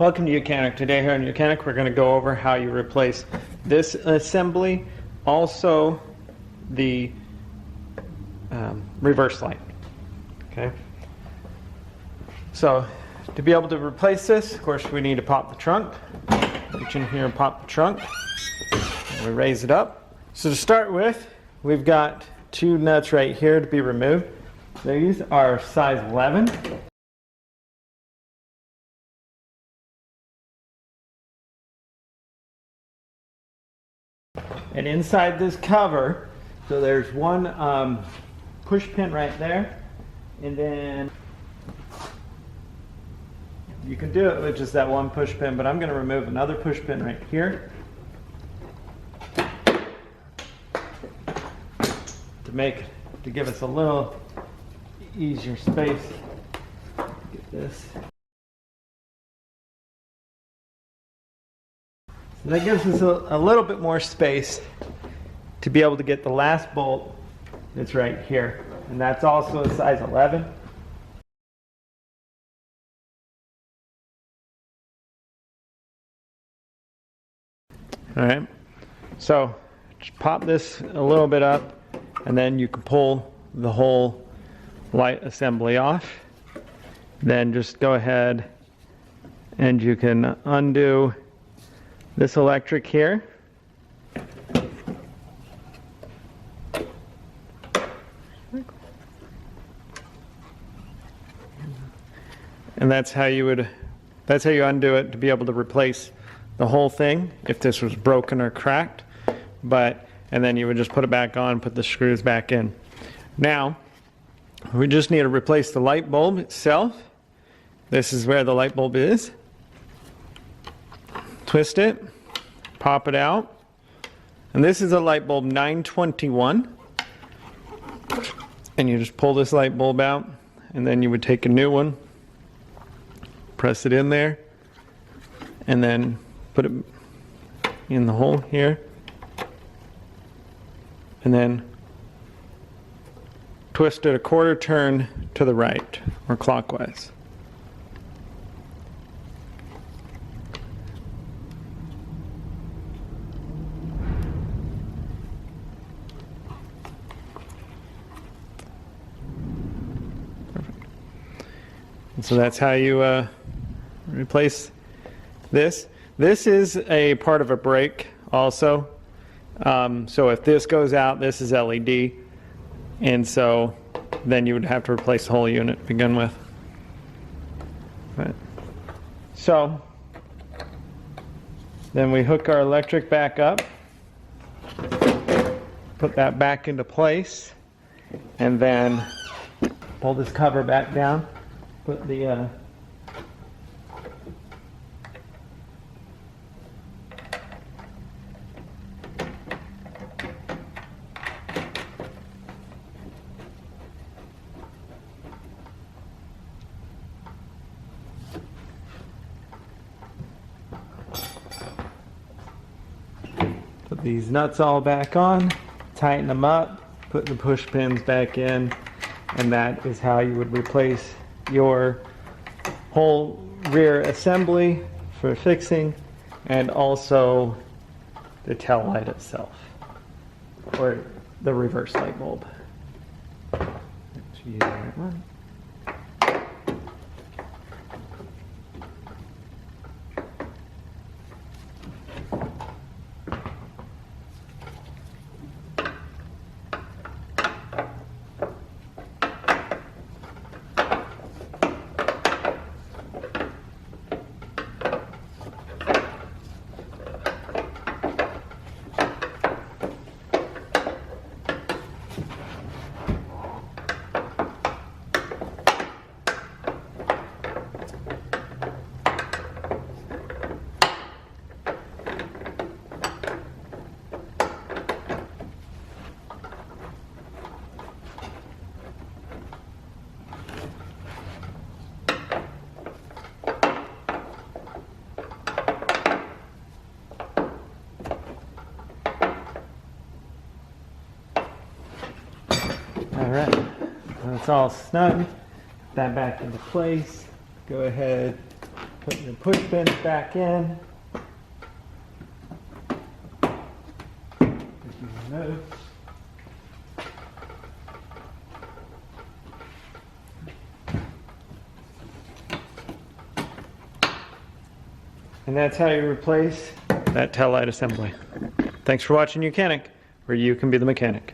Welcome to YOUCANIC. Today here on YOUCANIC we're going to go over how you replace this assembly, also the reverse light. Okay. So to be able to replace this, of course we need to pop the trunk. Reach in here and pop the trunk. And we raise it up. So to start with, we've got two nuts right here to be removed. These are size 11. And inside this cover, so there's one push pin right there, and then you can do it with just that one push pin, but I'm going to remove another push pin right here to give us a little easier space. Get this. So that gives us a little bit more space to be able to get the last bolt that's right here. And that's also a size 11. Alright, so just pop this a little bit up and then you can pull the whole light assembly off. Then just go ahead and you can undo this electric here. And that's how you undo it to be able to replace the whole thing if this was broken or cracked. And then you would just put it back on, put the screws back in. Now, we just need to replace the light bulb itself. This is where the light bulb is. Twist it, pop it out, and this is a light bulb 921, and you just pull this light bulb out, and then you would take a new one, press it in there, and then put it in the hole here, and then twist it a quarter turn to the right or clockwise. So that's how you replace this. This is a part of a brake also. So if this goes out, this is LED. And so then you would have to replace the whole unit to begin with. Right. So then we hook our electric back up, put that back into place, and then pull this cover back down. Put the put these nuts all back on, tighten them up, put the push pins back in, and that is how you would replace your whole rear assembly for fixing, and also the tail light itself, or the reverse light bulb. Use the right one. Alright, when it's all snug, put that back into place. Go ahead, Put your push pins back in. Taking notes. And that's how you replace that tail light assembly. Thanks for watching YOUCANIC, where you can be the mechanic.